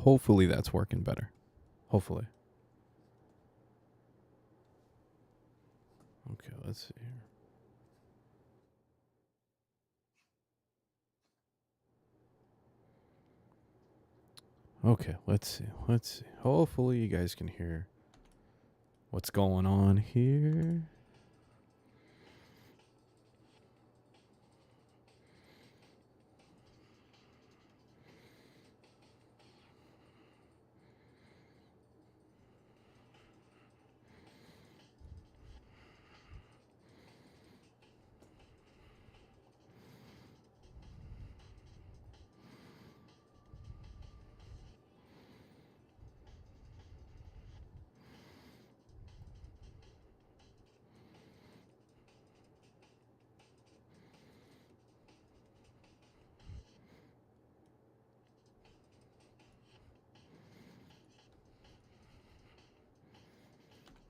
hopefully that's working better. Hopefully. Okay, let's see here. Okay, let's see. Hopefully you guys can hear what's going on here.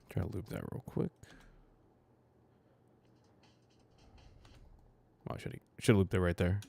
Try to loop that real quick. Well, I should have looped it right there.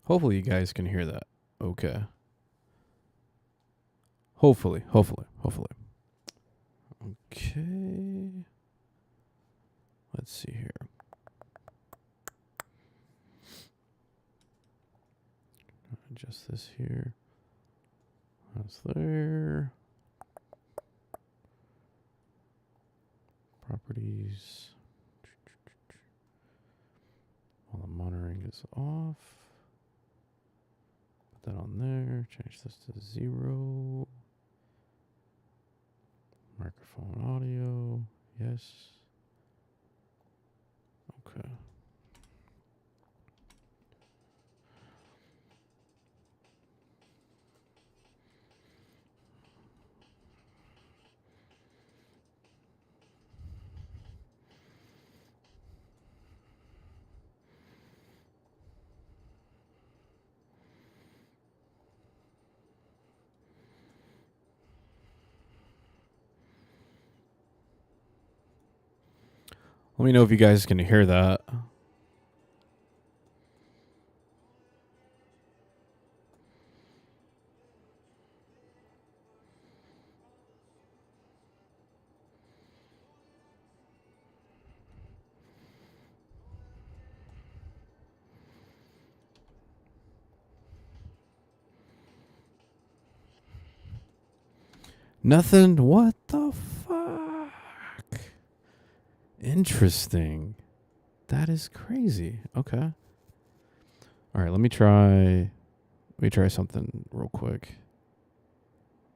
Hopefully you guys can hear that. Okay. Hopefully. Okay. Let's see here. Adjust this here. That's there. Properties. While the monitoring is off. Put that on there. Change this to 0. Microphone audio. Yes. Okay. Let me know if you guys can hear that. Nothing? What the fuck? Interesting. That is crazy. Okay. All right, let me try something real quick.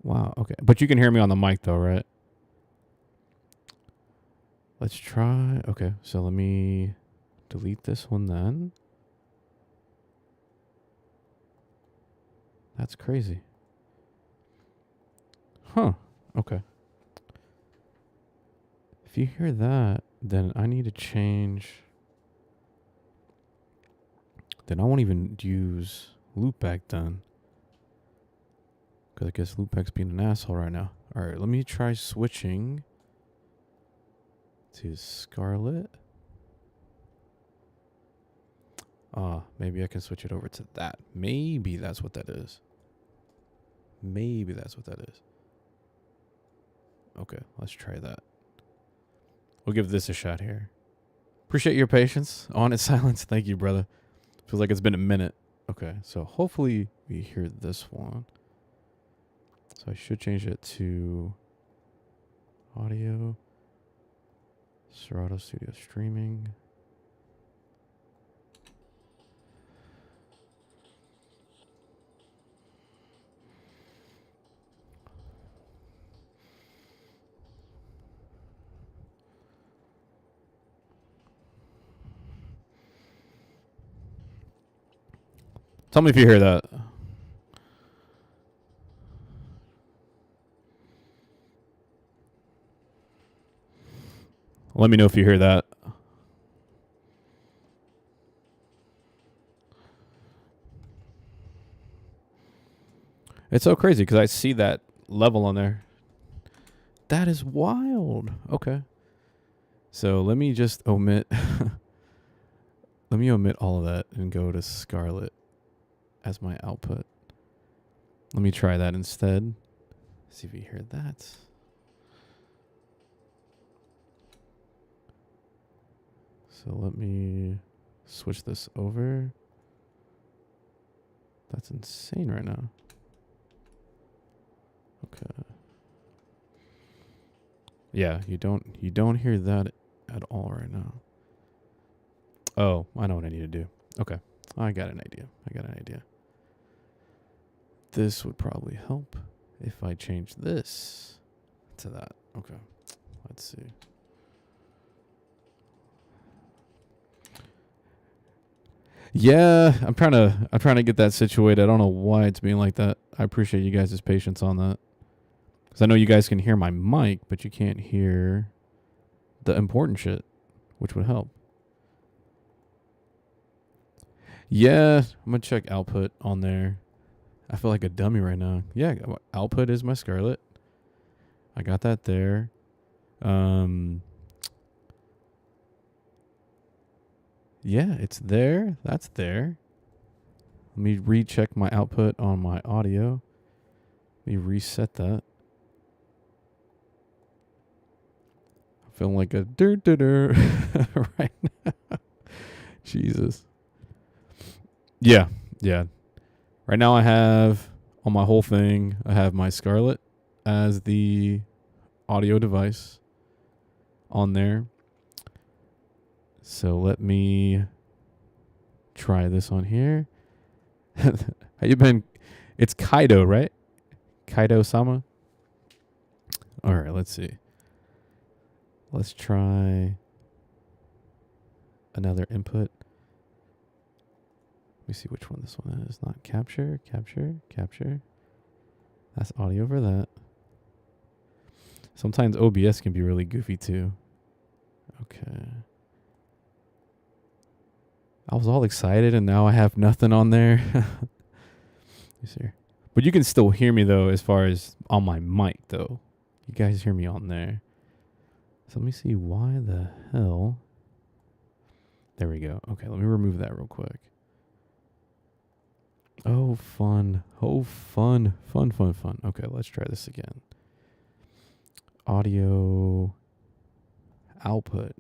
Wow, okay. But you can hear me on the mic though, right? Let's try. Okay, so let me delete this one then. That's crazy. Huh. Okay. If you hear that, then I need to change. Then I won't even use loopback then. Because I guess loopback's being an asshole right now. All right, let me try switching to Scarlet. Maybe I can switch it over to that. Maybe that's what that is. Okay, let's try that. We'll give this a shot here. Appreciate your patience. Honest silence. Thank you, brother. Feels like it's been a minute. Okay, so hopefully we hear this one. So I should change it to audio. Serato Studio Streaming. Tell me if you hear that. Let me know if you hear that. It's so crazy because I see that level on there. That is wild. Okay. So let me just omit. Let me omit all of that and go to Scarlet as my output. Let me try that instead. See if you hear that. So let me switch this over. That's insane right now. Okay. Yeah, you don't hear that at all right now. Oh, I know what I need to do. Okay. I got an idea. This would probably help if I change this to that. Okay. Let's see. Yeah, I'm trying to get that situated. I don't know why it's being like that. I appreciate you guys' patience on that. Because I know you guys can hear my mic, but you can't hear the important shit, which would help. Yeah, I'm going to check output on there. I feel like a dummy right now. Yeah, output is my Scarlet. I got that there. Yeah, it's there. That's there. Let me recheck my output on my audio. Let me reset that. I'm feeling like a right now. Jesus. Yeah. Right now I have on my whole thing, I have my Scarlet as the audio device on there. So let me try this on here. How you been? It's Kaido, right? Kaido-sama? All right, let's see. Let's try another input. Let me see which one this one is. Not capture. That's audio for that. Sometimes OBS can be really goofy too. Okay. I was all excited and now I have nothing on there. But you can still hear me though as far as on my mic though. You guys hear me on there. So let me see why the hell. There we go. Okay, let me remove that real quick. Oh, fun. Okay, let's try this again. Audio output.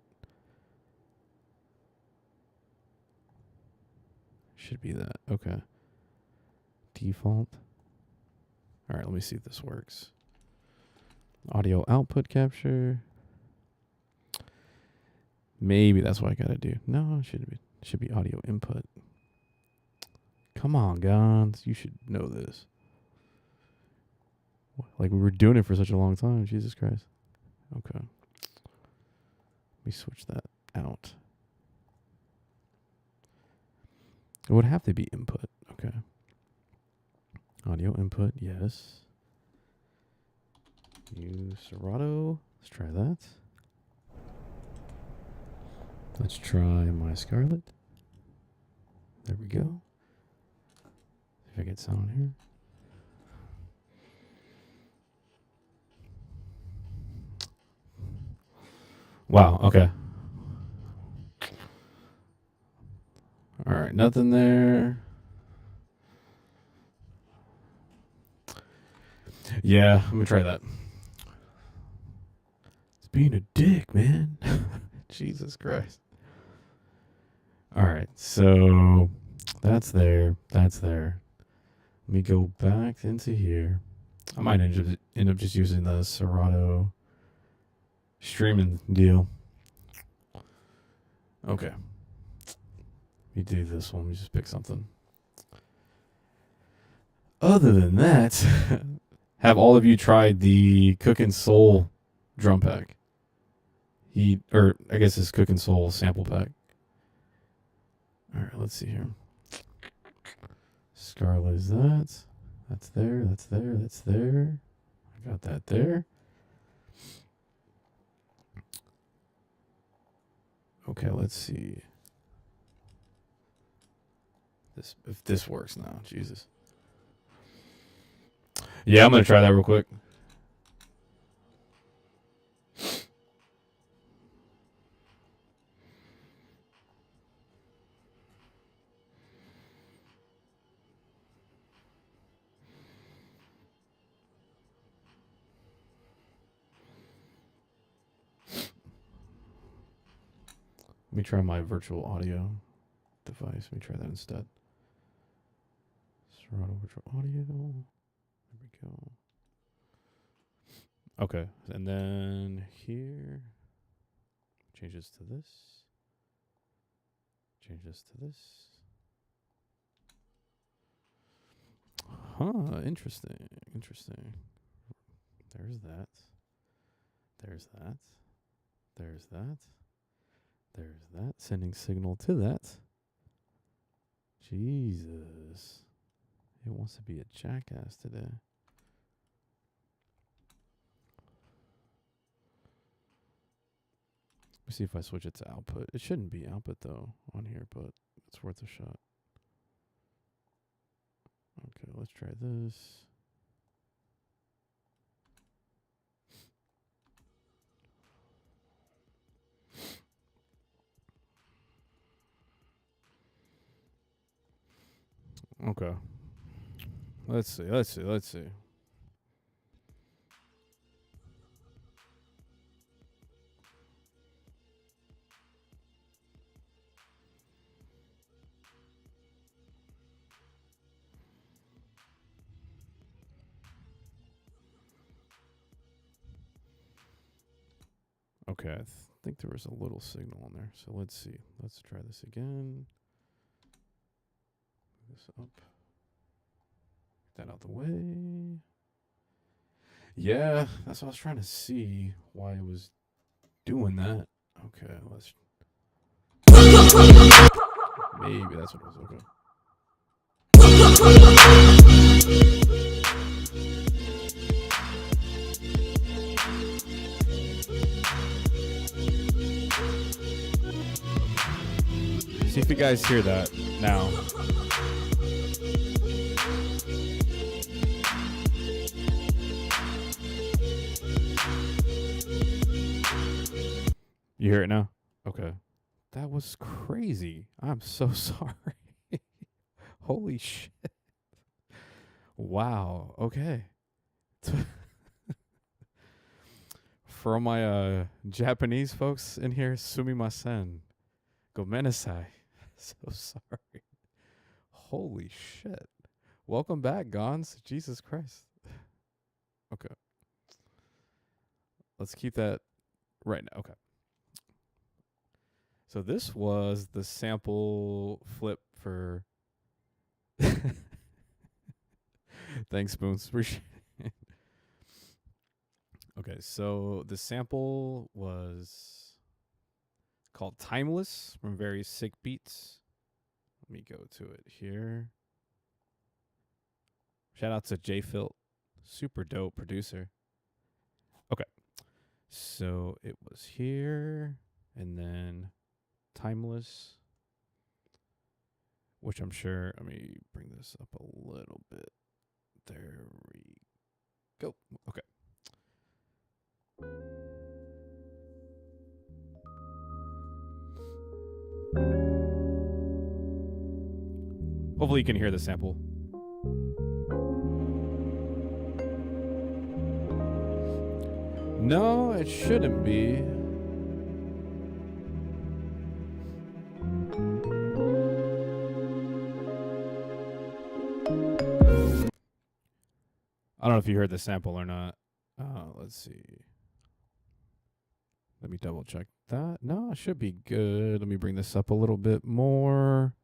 Should be that. Okay. Default. All right, let me see if this works. Audio output capture. Maybe that's what I gotta do. No, it should be audio input. Come on, guys. You should know this. Like we were doing it for such a long time. Jesus Christ. Okay. Let me switch that out. It would have to be input. Okay. Audio input, yes. Use Serato. Let's try that. Let's try my Scarlet. There we go. If I get sound here. Wow, okay. All right, nothing there. Yeah, I'm gonna try that. It's being a dick, man. Jesus Christ. All right, so that's there. Let me go back into here. I might end up just using the Serato streaming deal. Okay. Let me do this one. Let me just pick something. Other than that, have all of you tried the Cookin' Soul drum pack? Or I guess it's Cookin' Soul sample pack. All right, let's see here. Scarlet is that. That's there, that's there, that's there. I got that there. Okay, let's see. If this works now, Jesus. Yeah, I'm gonna try that real quick. Let me try my virtual audio device. Let me try that instead. Serato virtual audio. There we go. Okay, and then here, change this to this. Change this to this. Huh, interesting. Interesting. There's that. There's that. There's that. There's that. Sending signal to that. Jesus. It wants to be a jackass today. Let me see if I switch it to output. It shouldn't be output though on here, but it's worth a shot. Okay, let's try this. Okay. Let's see. Okay, I think there was a little signal on there. So let's see. Let's try this again. Move this up. Get that out the way. Yeah, that's what I was trying to see. Why it was doing that. Okay, let's... Maybe that's what it was. Okay. See if you guys hear that now. You hear it now? Okay. That was crazy. I'm so sorry. Holy shit. Wow. Okay. For all my Japanese folks in here, sumimasen. Gomenasai. So sorry. Holy shit. Welcome back, Gons. Jesus Christ. Okay. Let's keep that right now. Okay. So this was the sample flip for... Thanks, Spoons. Appreciate it. Okay, so the sample was called Timeless from Very Sick Beats. Let me go to it here. Shout out to J Filt, super dope producer. Okay, so it was here, and then Timeless, which I'm sure, let me bring this up a little bit. There we go. Okay. Hopefully you can hear the sample. No, it shouldn't be. I don't know if you heard the sample or not. Let's see. Let me double check that. No, it should be good. Let me bring this up a little bit more.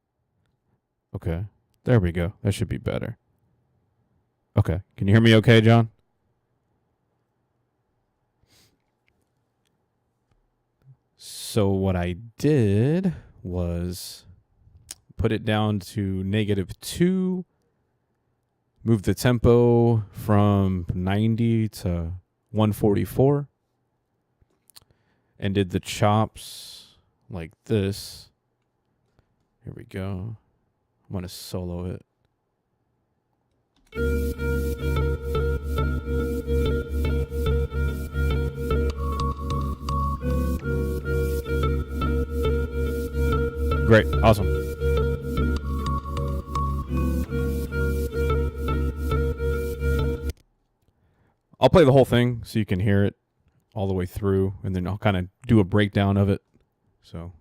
Okay. There we go. That should be better. Okay. Can you hear me okay, John? So what I did was put it down to -2 Moved the tempo from 90 to 144. And did the chops like this. Here we go. I'm going to solo it. Great. Awesome. I'll play the whole thing so you can hear it all the way through, and then I'll kind of do a breakdown of it. So.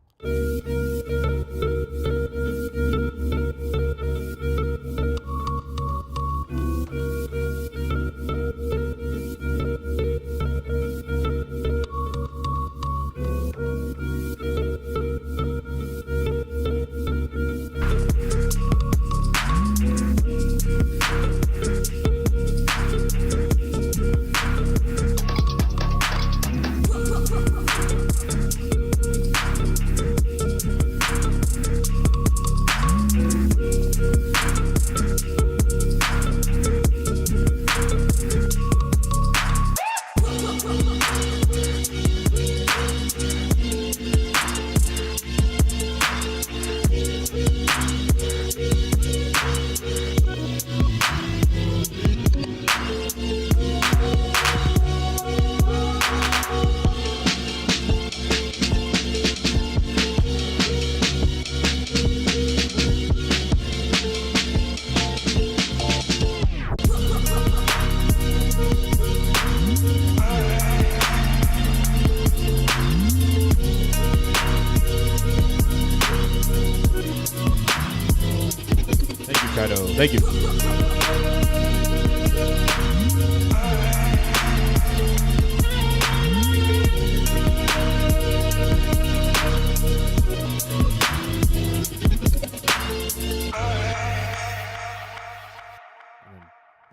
Thank you.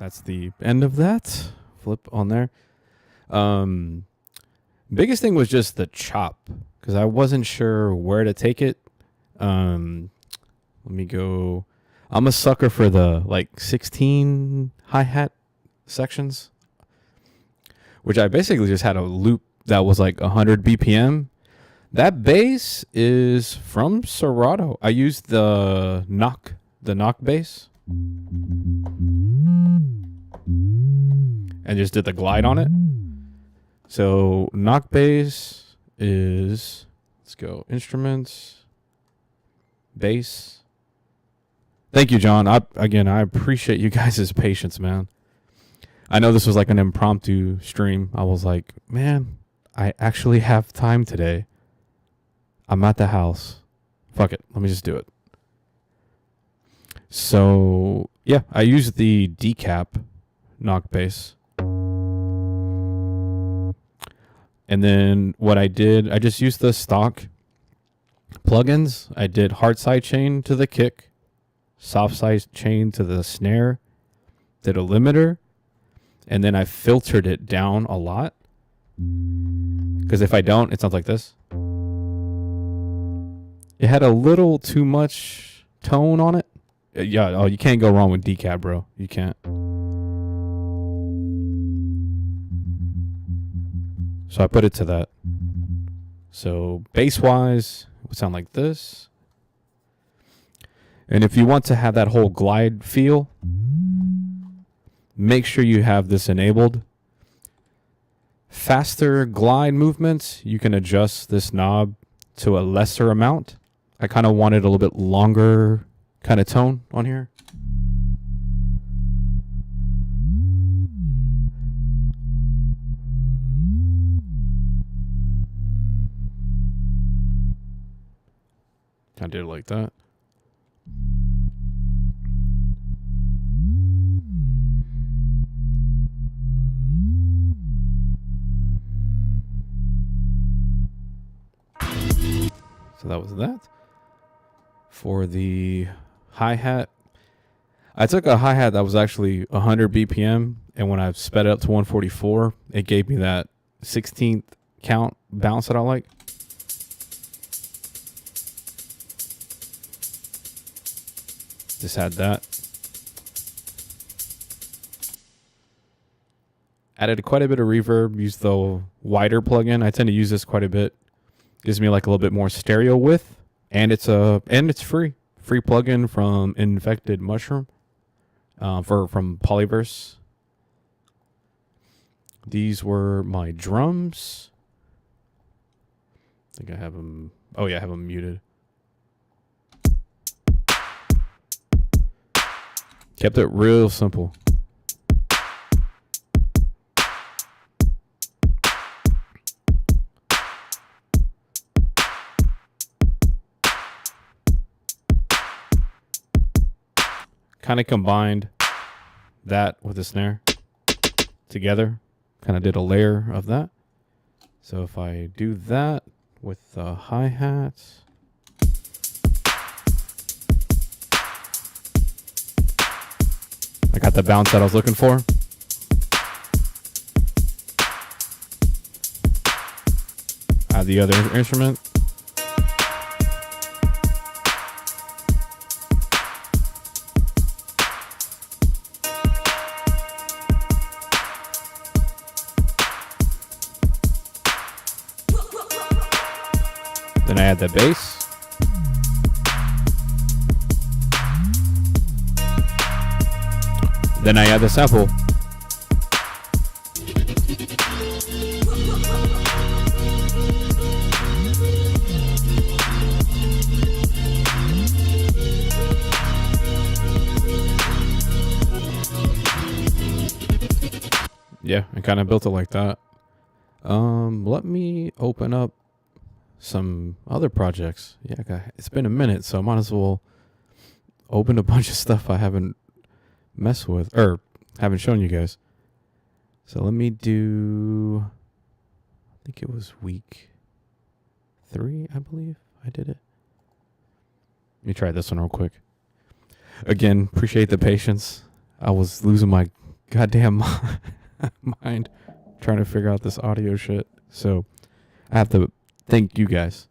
That's the end of that. Flip on there. Biggest thing was just the chop, because I wasn't sure where to take it. Let me go. I'm a sucker for the like 16 hi-hat sections, which I basically just had a loop that was like 100 BPM. That bass is from Serato. I used the knock bass, and just did the glide on it. So knock bass is, let's go, instruments, bass. Thank you, John. I appreciate you guys' patience, man. I know this was like an impromptu stream. I was like, man, I actually have time today. I'm at the house. Fuck it. Let me just do it. So, yeah, I used the decap knock bass. And then what I did, I just used the stock plugins. I did hard side chain to the kick, soft side chain to the snare, did a limiter, and then I filtered it down a lot. Because if I don't, it sounds like this. It had a little too much tone on it. Yeah, oh, you can't go wrong with decap, bro. You can't. So I put it to that. So bass-wise, it would sound like this. And if you want to have that whole glide feel, make sure you have this enabled. Faster glide movements, you can adjust this knob to a lesser amount. I kind of wanted a little bit longer kind of tone on here. I did it like that. So that was that. For the hi-hat, I took a hi-hat that was actually 100 BPM, and when I sped it up to 144, it gave me that 16th count bounce that I like. Just had that. Added quite a bit of reverb. Used the wider plugin. I tend to use this quite a bit. Gives me like a little bit more stereo width, and it's free. Free plugin from Infected Mushroom, from Polyverse. These were my drums. I think I have them. Oh yeah, I have them muted. Kept it real simple. Kind of combined that with the snare together. Kind of did a layer of that. So if I do that with the hi-hats. I got the bounce that I was looking for. Add the other instrument. Then I add the bass. Then I add the sample. Yeah, I kind of built it like that. Let me open up some other projects. Yeah, it's been a minute, so I might as well open a bunch of stuff I haven't messed with, or haven't shown you guys. So let me do, I think it was week 3, I believe I did it. Let me try this one real quick. Again, appreciate the patience. I was losing my goddamn mind trying to figure out this audio shit. So I have to thank you guys.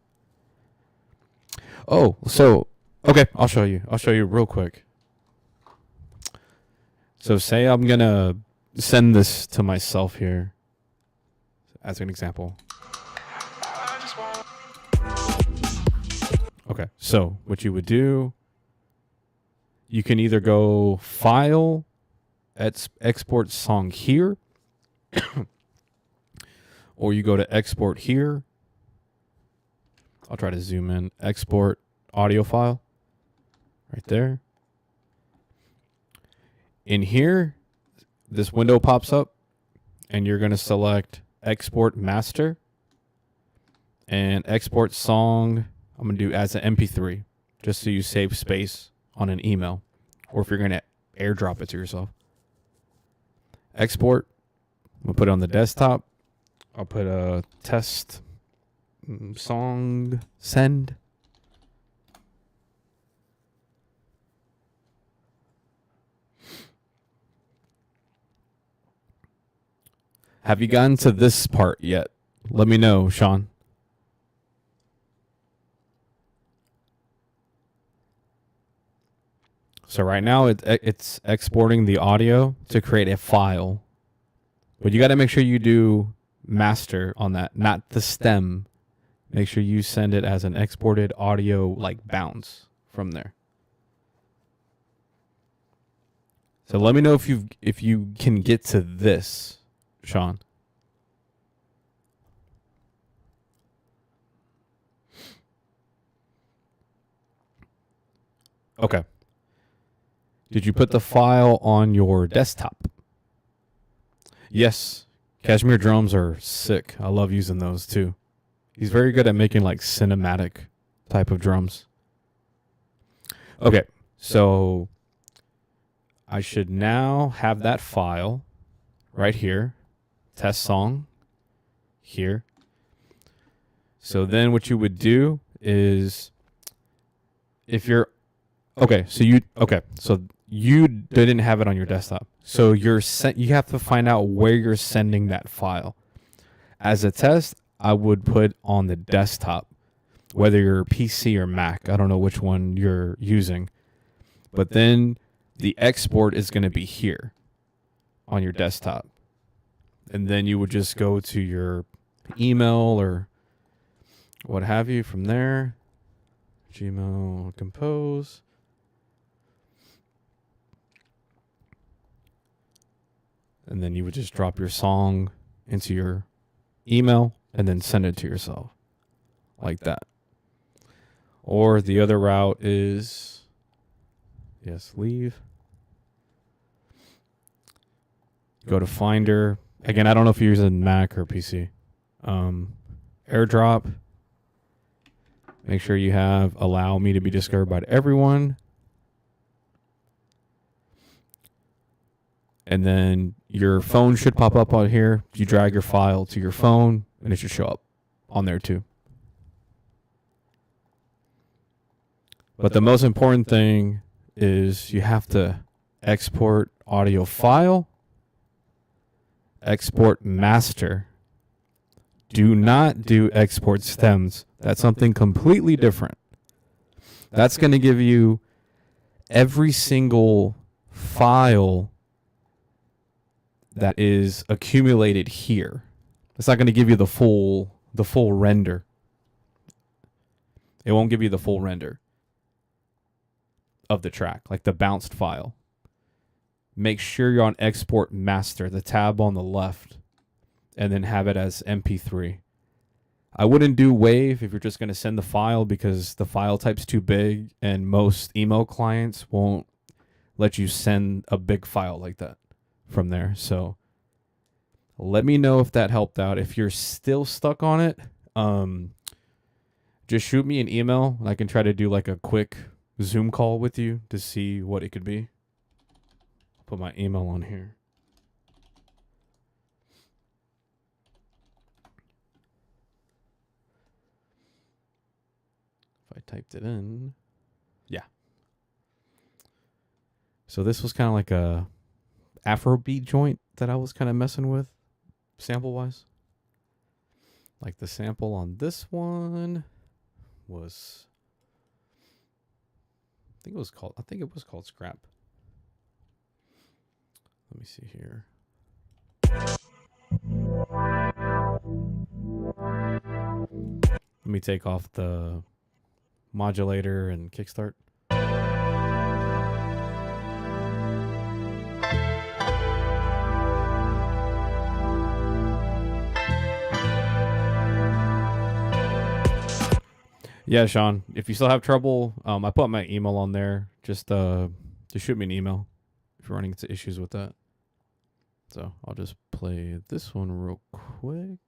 Oh, so, okay, I'll show you. I'll show you real quick. So say I'm going to send this to myself here as an example. Okay, so what you would do, you can either go File, Export Song here, or you go to Export here. I'll try to zoom in. Export audio file. Right there. In here, this window pops up, and you're going to select Export Master and Export Song. I'm going to do as an MP3, just so you save space on an email, or if you're going to airdrop it to yourself. Export. I'm going to put it on the desktop. I'll put a test song send. Have you gotten to this part yet? Let me know, Sean. So right now it's exporting the audio to create a file. But you got to make sure you do master on that, not the stem. Make sure you send it as an exported audio like bounce from there. So let me know if you can get to this, Sean. Okay. Did you put the file on your desktop? Yes. Cashmere drums are sick. I love using those too. He's very good at making like cinematic type of drums. Okay, so I should now have that file right here. Test song here. So then what you would do is if you're so you didn't have it on your desktop. So you have to find out where you're sending that file. As a test, I would put on the desktop, whether you're PC or Mac. I don't know which one you're using. But then the export is going to be here on your desktop. And then you would just go to your email or what have you from there. Gmail, compose. And then you would just drop your song into your email and then send it to yourself like that. Or the other route is, yes, leave. Go to Finder. Again, I don't know if you're using Mac or PC. AirDrop. Make sure you have allow me to be discovered by everyone. And then your phone should pop up on here. You drag your file to your phone and it should show up on there too. But the most important thing is you have to export audio file, export master. Do not do export stems. That's something completely different. That's going to give you every single file that is accumulated here. It's not going to give you the full render. It won't give you the full render of the track, like the bounced file. Make sure you're on export master, the tab on the left, and then have it as MP3. I wouldn't do WAV if you're just going to send the file because the file type's too big and most email clients won't let you send a big file like that from there. So let me know if that helped out. If you're still stuck on it, just shoot me an email and I can try to do like a quick Zoom call with you to see what it could be. I'll put my email on here. If I typed it in. Yeah. So this was kind of like a Afrobeat joint that I was kind of messing with sample wise. Like the sample on this one was, I think it was called Scrap. Let me see here. Let me take off the modulator and kickstart. Yeah, Sean, if you still have trouble, I put my email on there. Just shoot me an email if you're running into issues with that. So I'll just play this one real quick.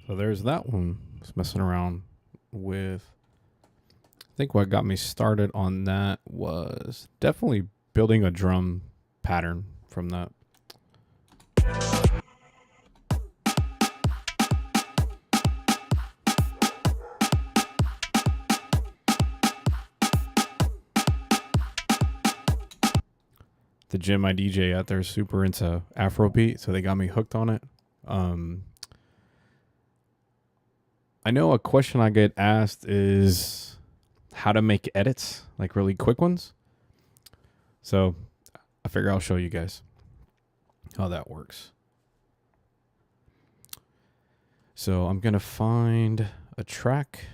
There's that one. I was messing around with, I think what got me started on that was definitely building a drum pattern from that. The gym I DJ at, they're super into Afrobeat, so they got me hooked on it. I know a question I get asked is how to make edits, like really quick ones. So I figure I'll show you guys how that works. So I'm going to find a track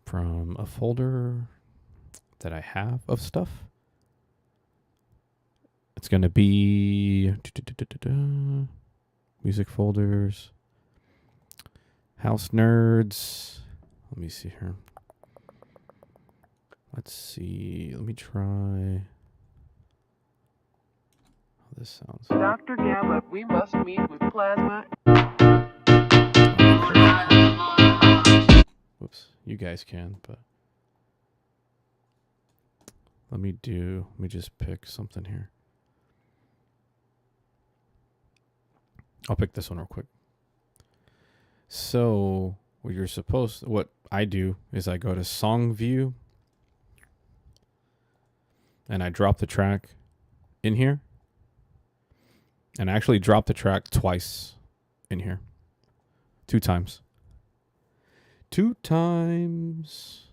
from a folder that I have of stuff. It's going to be music folders, house nerds. Let me see here. Let's see. Let me try how this sounds. Dr. Gallup, we must meet with plasma. Whoops. You guys can, but let me just pick something here. I'll pick this one real quick. So what I do is I go to song view and I drop the track in here. And I actually drop the track twice in here. 2 times. 2 times.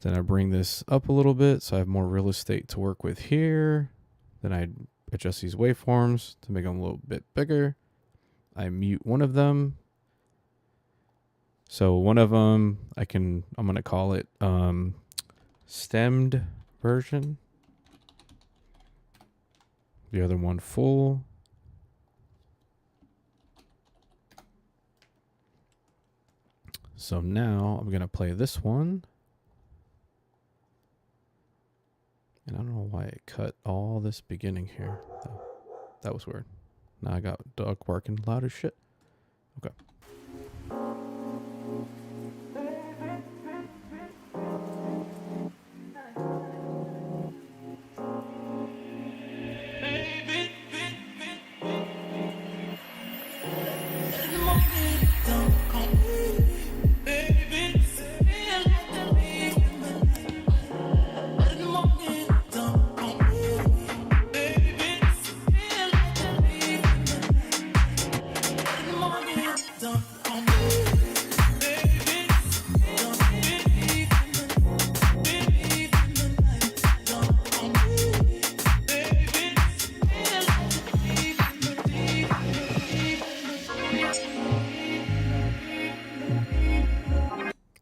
Then I bring this up a little bit so I have more real estate to work with here. Then I adjust these waveforms to make them a little bit bigger. I mute one of them. So one of them I'm going to call it stemmed version. The other one full. So now I'm going to play this one. And I don't know why it cut all this beginning here. That was weird. Now I got dog barking loud as shit. Okay.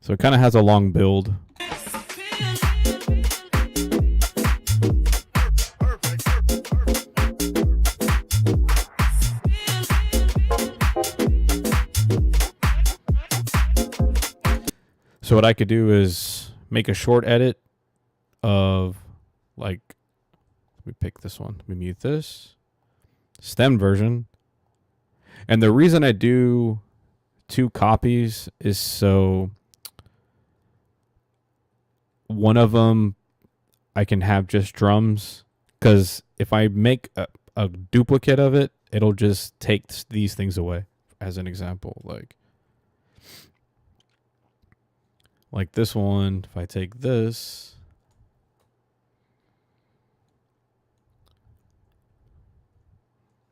So it kind of has a long build. So what I could do is make a short edit of, like, let me pick this one. Let me mute this. Stem version. And the reason I do 2 copies is so one of them I can have just drums, because if I make a duplicate of it, it'll just take these things away. As an example, like this one, if I take this,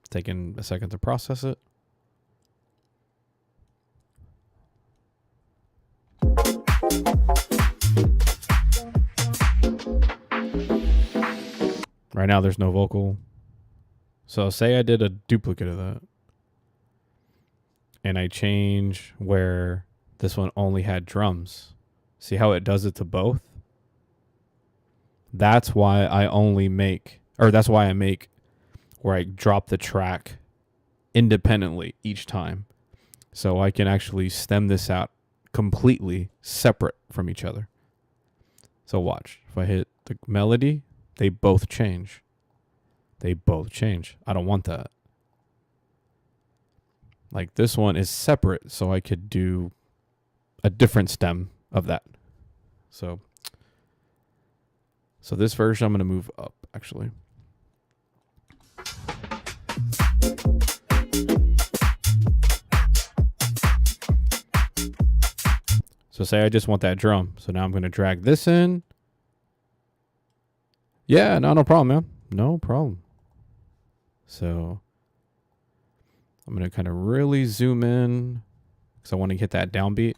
taking a second to process it. Right now there's no vocal. So say I did a duplicate of that. And I change where this one only had drums. See how it does it to both? That's why I make where I drop the track independently each time. So I can actually stem this out completely separate from each other. So watch. If I hit the melody, they both change. They both change. I don't want that. Like this one is separate, so I could do a different stem of that. So So this version I'm going to move up, actually. So say I just want that drum. So now I'm going to drag this in. Yeah, no problem, man. No problem. So I'm going to kind of really zoom in because I want to hit that downbeat.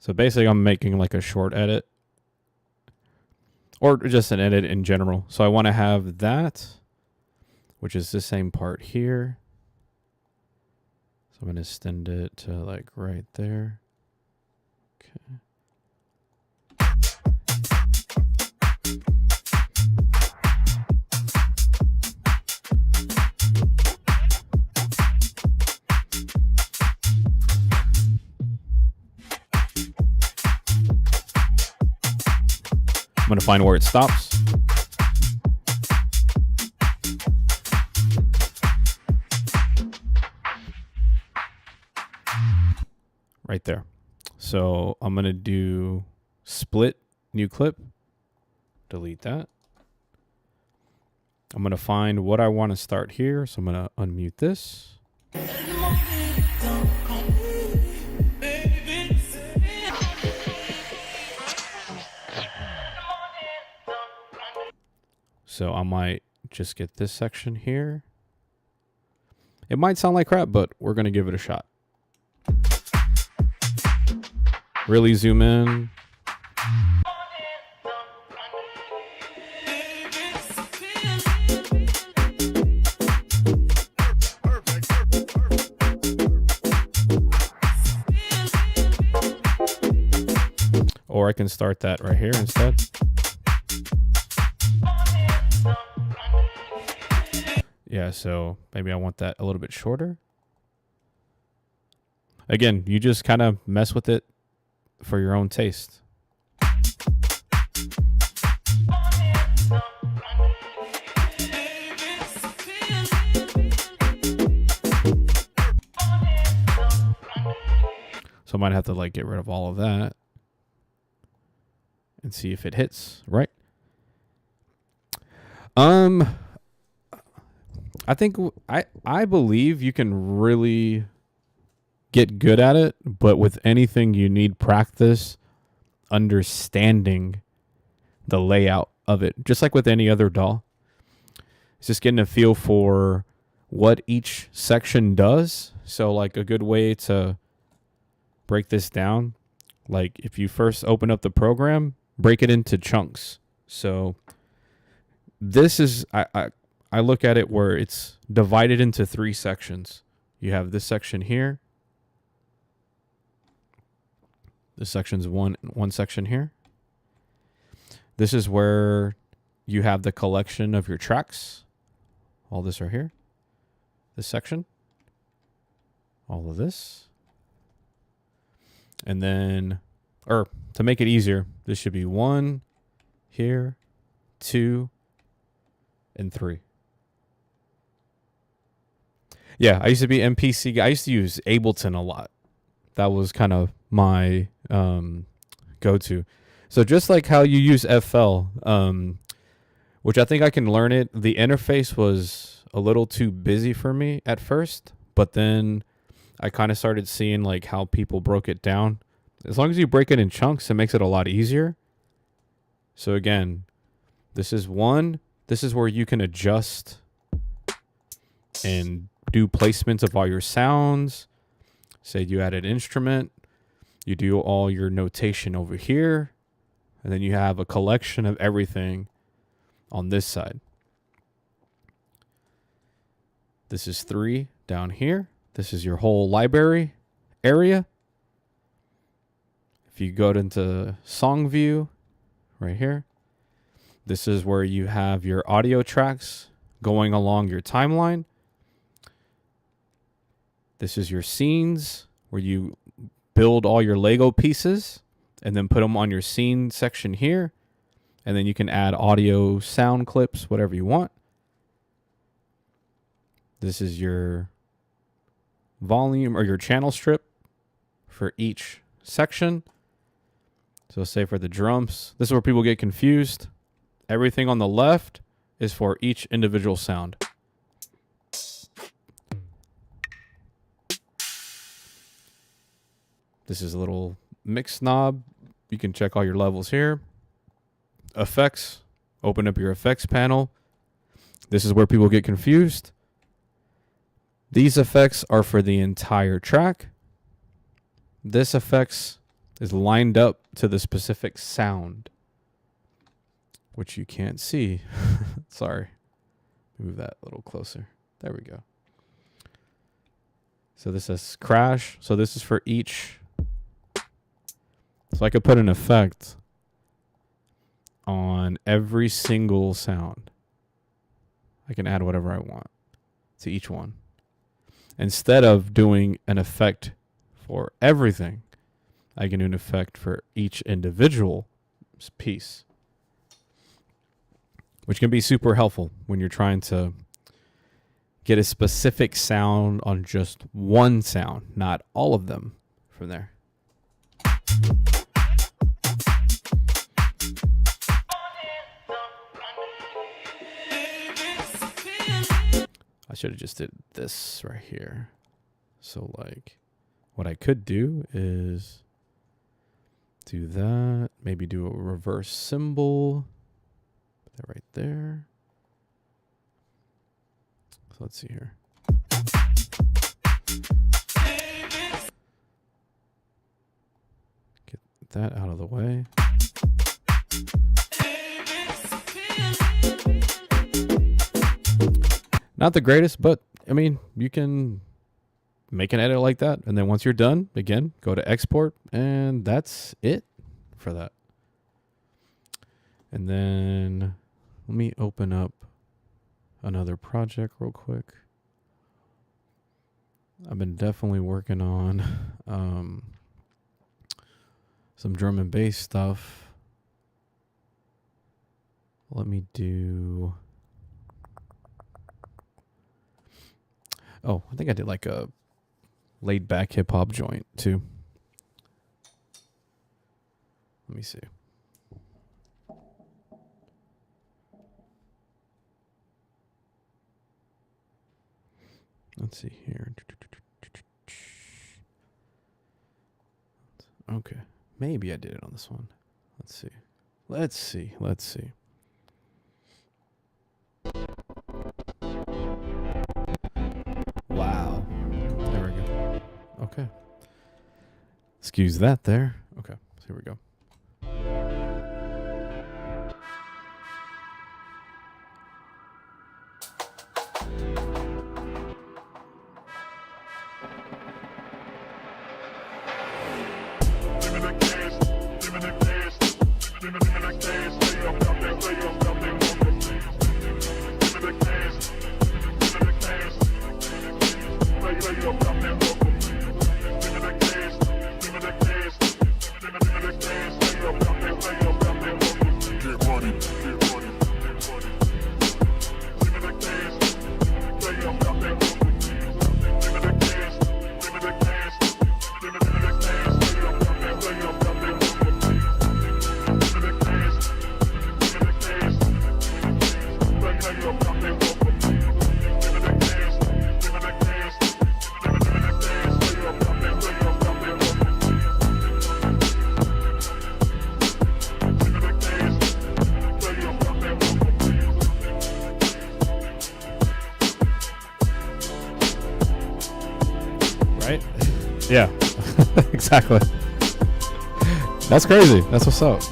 So basically I'm making like a short edit or just an edit in general. So I want to have that, which is the same part here. So I'm going to extend it to like right there. Okay. I'm going to find where it stops. Right there. So I'm going to do split, new clip, delete that. I'm going to find what I want to start here. So I'm going to unmute this. So I might just get this section here. It might sound like crap, but we're going to give it a shot. Really zoom in. Or I can start that right here instead. Yeah, so maybe I want that a little bit shorter. Again, you just kind of mess with it for your own taste. So I might have to like get rid of all of that and see if it hits, right? I think I believe you can really get good at it, but with anything you need practice understanding the layout of it, just like with any other DAW. It's just getting a feel for what each section does. So like a good way to break this down, like if you first open up the program, break it into chunks. So this is I look at it where it's divided into 3 sections. You have this section here. This section's one section here. This is where you have the collection of your tracks. All this right here. This section. All of this. And then, or to make it easier, this should be 1 here, 2, and 3. Yeah, I used to be MPC guy. I used to use Ableton a lot. That was kind of my go-to. So just like how you use FL, which I think I can learn it, the interface was a little too busy for me at first, but then I kind of started seeing like how people broke it down. As long as you break it in chunks, it makes it a lot easier. So again, this is 1. This is where you can adjust and do placements of all your sounds. Say you add an instrument, you do all your notation over here, and then you have a collection of everything on this side. This is 3 down here. This is your whole library area. If you go into song view right here, this is where you have your audio tracks going along your timeline. This is your scenes where you build all your Lego pieces and then put them on your scene section here. And then you can add audio, sound clips, whatever you want. This is your volume or your channel strip for each section. So say for the drums, this is where people get confused. Everything on the left is for each individual sound. This is a little mix knob. You can check all your levels here. Effects, open up your effects panel. This is where people get confused. These effects are for the entire track. This effects is lined up to the specific sound, which you can't see. Sorry. Move that a little closer. There we go. So this is crash. So this is for each. So I could put an effect on every single sound. I can add whatever I want to each one. Instead of doing an effect for everything, I can do an effect for each individual piece, which can be super helpful when you're trying to get a specific sound on just one sound, not all of them from there. I should have just did this right here. So like what I could do is do that, maybe do a reverse symbol. Put that right there. So let's see here. Get that out of the way. Not the greatest, but I mean, you can make an edit like that. And then once you're done, again, go to export, and that's it for that. And then let me open up another project real quick. I've been definitely working on some drum and bass stuff. Let me do... Oh, I think I did like a laid back hip hop joint too. Let me see. Let's see here. Okay. Maybe I did it on this one. Let's see. Let's see. Wow. There we go. Okay. Excuse that there. Okay. So here we go. Right? Yeah, exactly. That's crazy. That's what's up.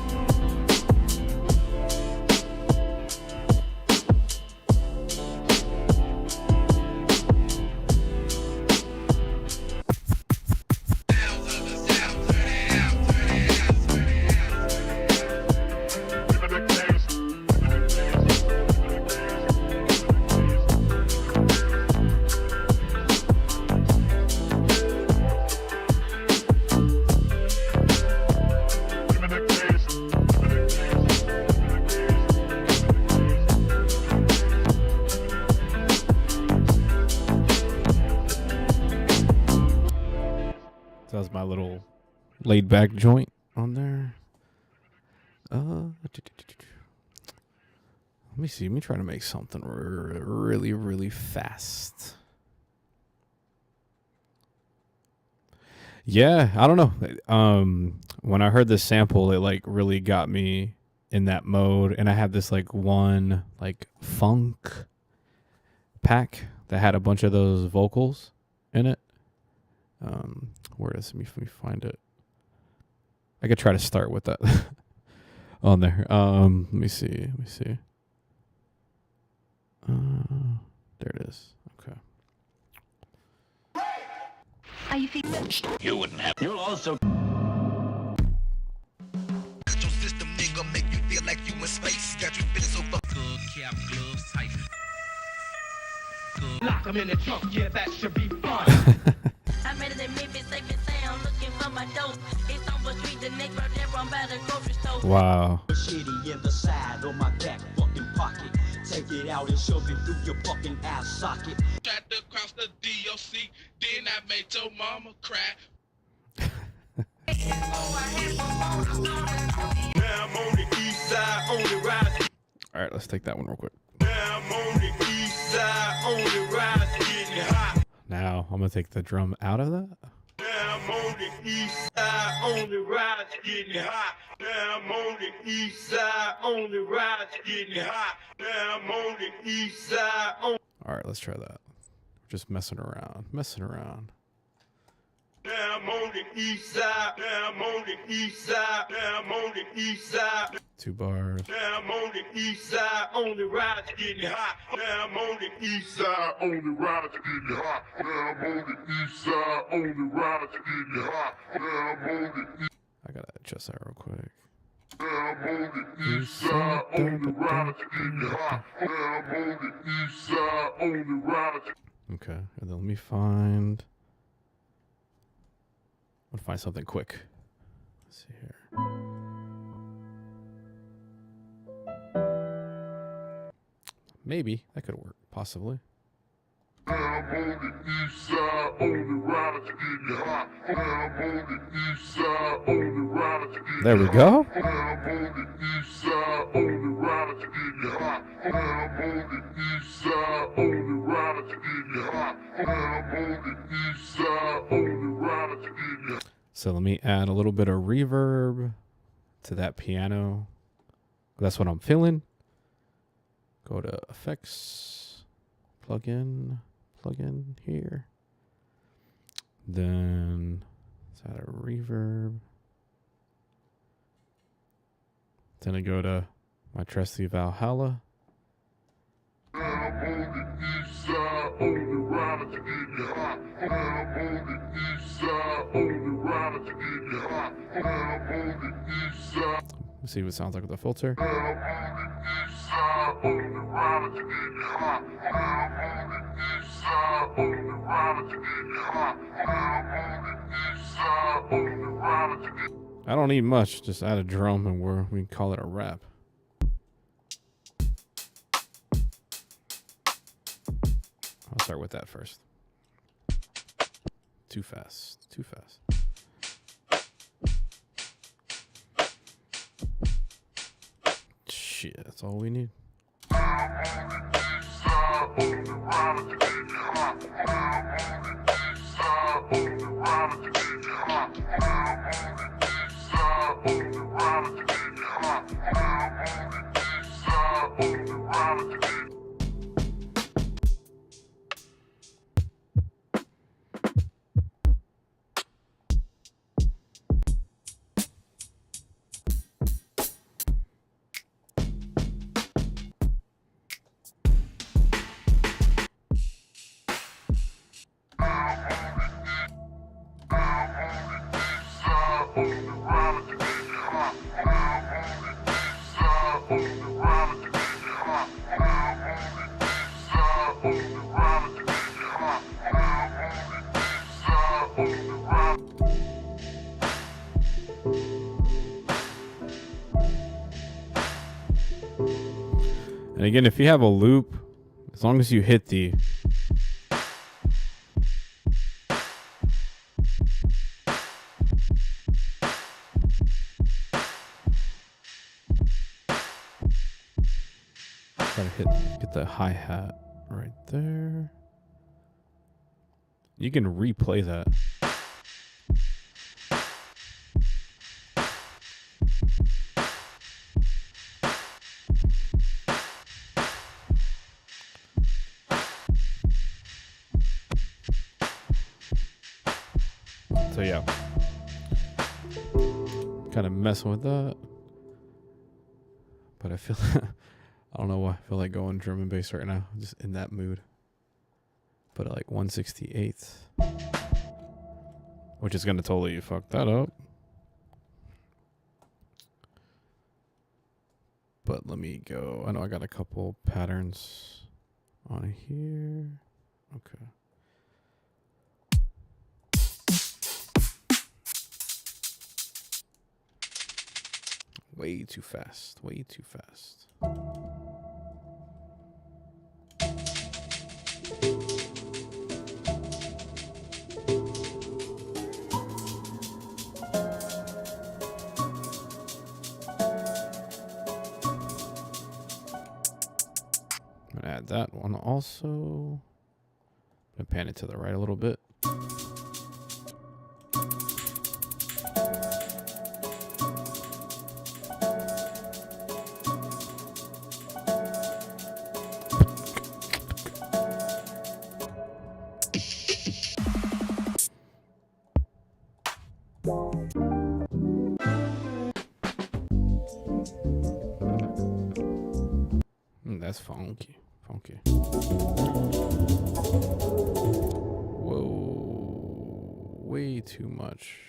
my little laid back joint on there. Let me see. Let me try to make something really, really fast. Yeah, I don't know. When I heard this sample, it like really got me in that mode, and I had this like one like funk pack that had a bunch of those vocals in it. Where is let me find it? I could try to start with that on there. Let me see. There it is. Okay. Are you feeling? You wouldn't have. You'll also. Your system, nigga, make you feel like you in space. Got you feeling so good, cap gloves tight. Lock them in the trunk, yeah, that should be fun. I'm ready to make it safe and sound. Looking for my dose. It's on the street, the next road there, I'm by the grocery store. Wow. Shitty in the side on my back fucking pocket. Take it out and shove it through your fucking ass socket. Tried to cross the DOC, then I made your mama cry. Now I'm on the east side, on the rise. All right, let's take that one real quick. Now I'm on the east side, on the rise, getting hot. Now I'm gonna take the drum out of that. Now I'm on the east side, on the rise, getting hot. Now I'm on the east side, on the rise, getting hot. Now I'm on the east side, on. All right, let's try that. Just messing around. Now I'm on the east side. Now I'm on the east side. Now I'm on the east side. 2 bars. Now I'm on the east side, on the rise, getting hot. Now I'm on the east side, on the rise, getting hot. Now I'm on the east side, on the rise, getting hot. Now I'm on the east. I gotta adjust that real quick. Now I'm on the east side, on the rise, getting hot. Now I'm on the east side, on the rise. Okay, and then let me find. I'm gonna find something quick. Let's see here. Maybe that could work, possibly. Now I'm on the east side, on the rise, getting hot. Now I'm on the east side, on the rise, getting hot. There we go. Now I'm on the east side, on the rise, getting hot. Now I'm on the east side, on the rise, getting hot. Now I'm on the east side, on the rise, getting hot. So let me add a little bit of reverb to that piano. That's what I'm feeling. Go to effects, plug in here. Then let's add a reverb. Then I go to my trusty Valhalla. Now I'm on the east side, on the rise, getting hot. Now I'm on the east side, on the rise, getting hot. Now I'm on the east side. Let's see what it sounds like with the filter. Now I'm on the east side, on the rise, getting hot. Now I'm on the east side, on the rise, getting hot. Now I'm on the east side, on the rise, getting. I don't need much. Just add a drum and we can call it a rap. I'll start with that first. Too fast. Shit, that's all we need. And again, if you have a loop, as long as you hit the Get the hi-hat right there. You can replay that. So yeah, kind of messing with that, but I feel I don't know why I feel like going drum and bass right now. I'm just in that mood. But like 1/68, which is gonna totally fuck that up. But let me go. I know I got a couple patterns on here. Okay. Way too fast. Way too fast. I'm gonna add that one also. I'm gonna pan it to the right a little bit. That's funky. Funky. Whoa. Way too much.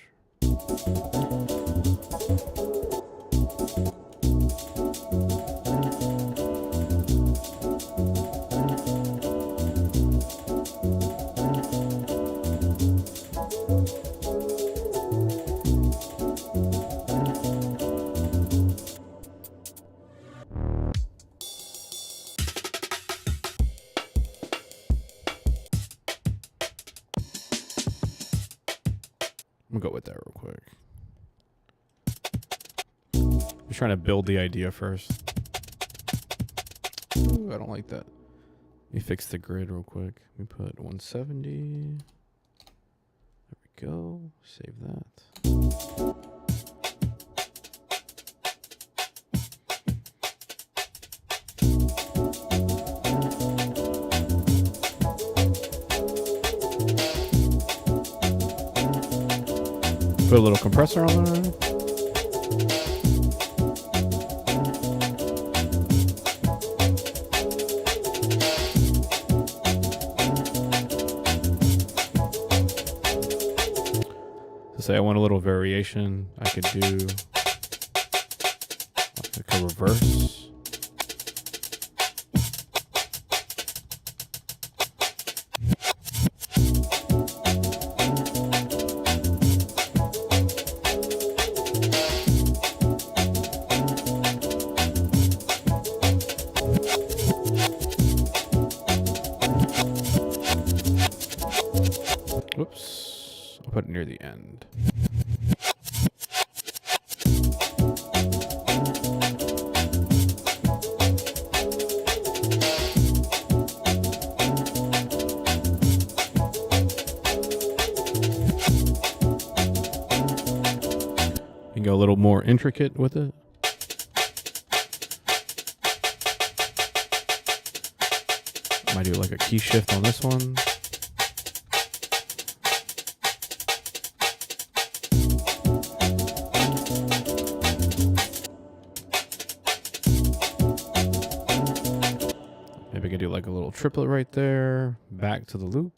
I'm gonna go with that real quick. I'm trying to build the idea first. Ooh, I don't like that. Let me fix the grid real quick. Let me put 170. There we go. Save that. Put a little compressor on there. To say I want a little variation, I could do like a reverse. Whoops, I'll put it near the end. You can go a little more intricate with it. Might do like a key shift on this one. Maybe I could do like a little triplet right there, back to the loop.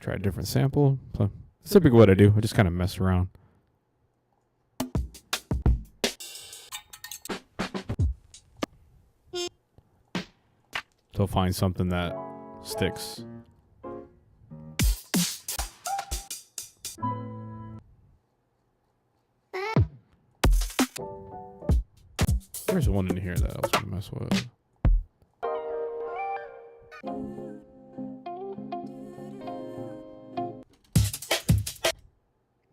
Try a different sample. So that's typically what I do. I just kind of mess around. So find something that sticks. There's one in here that I was gonna mess with.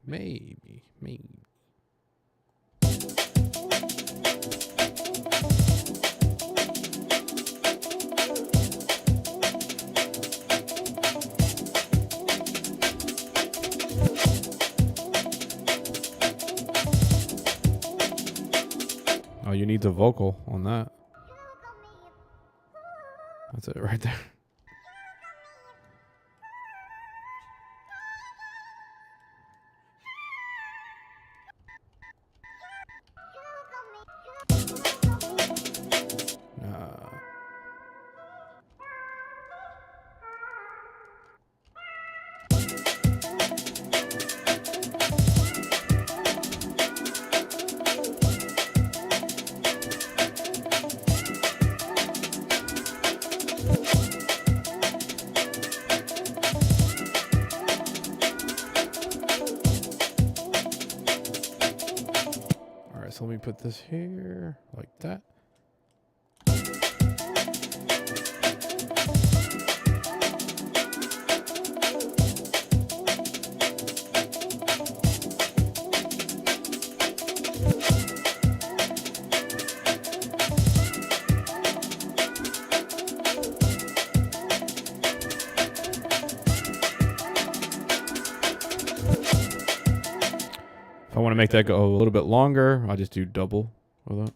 Maybe. Oh, you need the vocal on that. That's it right there. All right, so let me put this here like that. If I want to make that go a little bit longer, I'll just do double with it.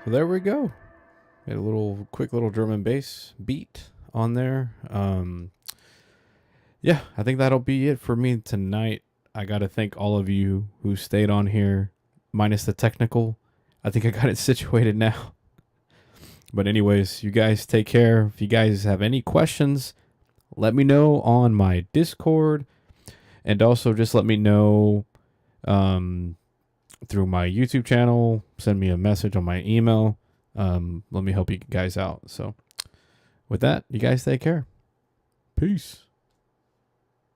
So there we go. Made a little quick little drum and bass beat on there. Yeah, I think that'll be it for me tonight. I got to thank all of you who stayed on here, minus the technical. I think I got it situated now. But anyways, you guys take care. If you guys have any questions, let me know on my Discord. And also just let me know through my YouTube channel. Send me a message on my email. Let me help you guys out. So with that, you guys take care. Peace.